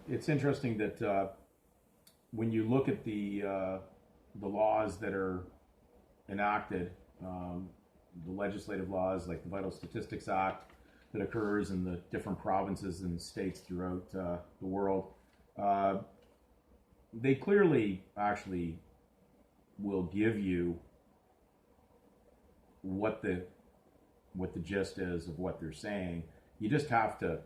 It's interesting that when you look at the laws that are enacted, the legislative laws like the Vital Statistics Act that occurs in the different provinces and states throughout the world, uh, they clearly actually will give you what the gist is of what they're saying. You just have to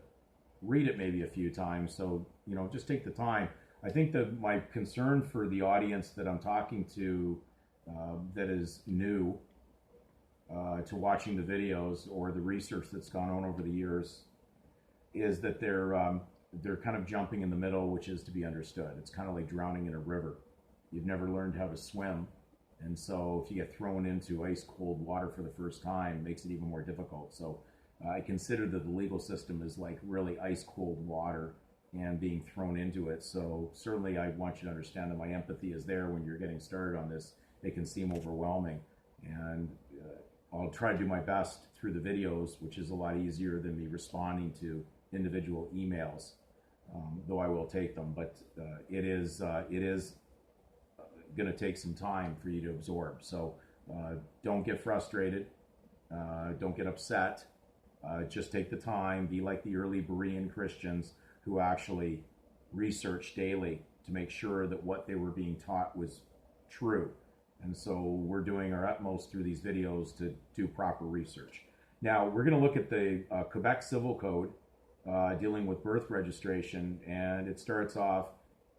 read it maybe a few times. So just take the time. I think that my concern for the audience that I'm talking to, that is new to watching the videos or the research that's gone on over the years, is that they're kind of jumping in the middle, which is to be understood. It's kind of like drowning in a river. You've never learned how to swim, and so if you get thrown into ice cold water for the first time, it makes it even more difficult. So I consider that the legal system is like really ice cold water and being thrown into it. So certainly I want you to understand that my empathy is there when you're getting started on this. It can seem overwhelming, and I'll try to do my best through the videos, which is a lot easier than me responding to individual emails, though I will take them. But it is going to take some time for you to absorb. So don't get frustrated. Don't get upset. Just take the time. Be like the early Berean Christians who actually researched daily to make sure that what they were being taught was true. And so we're doing our utmost through these videos to do proper research. Now, we're going to look at the Quebec Civil Code dealing with birth registration, and it starts off,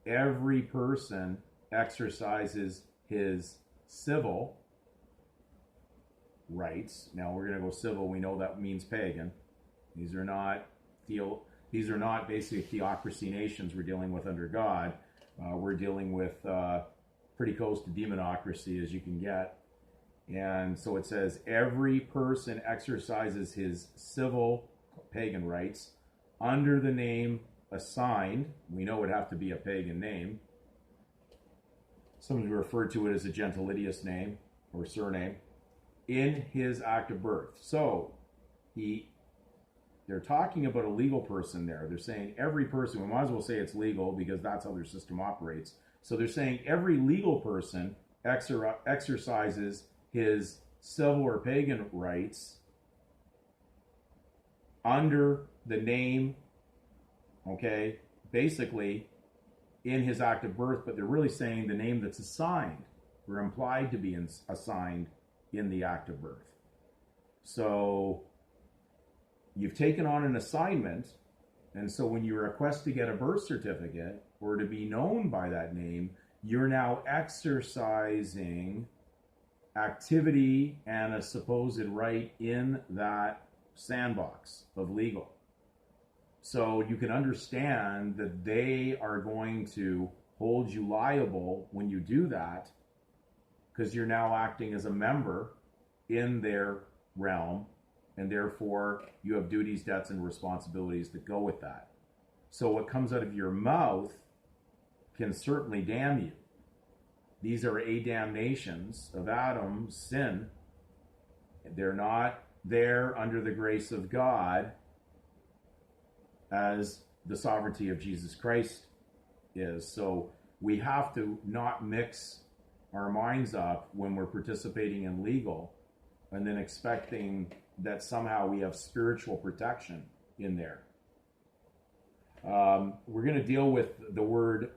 every person exercises his civil rights. Now, we're going to go civil. We know that means pagan. These are not basically theocracy nations we're dealing with under God. We're dealing with pretty close to demonocracy as you can get. And so it says, every person exercises his civil pagan rights under the name assigned. We know it would have to be a pagan name. Some refer to it as a gentilitious name or surname in his act of birth. So they're talking about a legal person there. They're saying every person, we might as well say it's legal because that's how their system operates. So they're saying every legal person exercises his civil or pagan rights under the name, okay, basically in his act of birth, but they're really saying the name that's assigned or implied to be assigned in the act of birth. So you've taken on an assignment, and so when you request to get a birth certificate or to be known by that name, you're now exercising activity and a supposed right in that sandbox of legal. So you can understand that they are going to hold you liable when you do that, because you're now acting as a member in their realm, and therefore you have duties, debts, and responsibilities that go with that. So what comes out of your mouth can certainly damn you. These are damnations of Adam's sin. They're not there under the grace of God as the sovereignty of Jesus Christ is. So we have to not mix our minds up when we're participating in legal and then expecting that somehow we have spiritual protection in there. We're going to deal with the word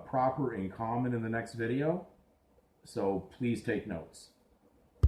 proper and common in the next video, so please take notes.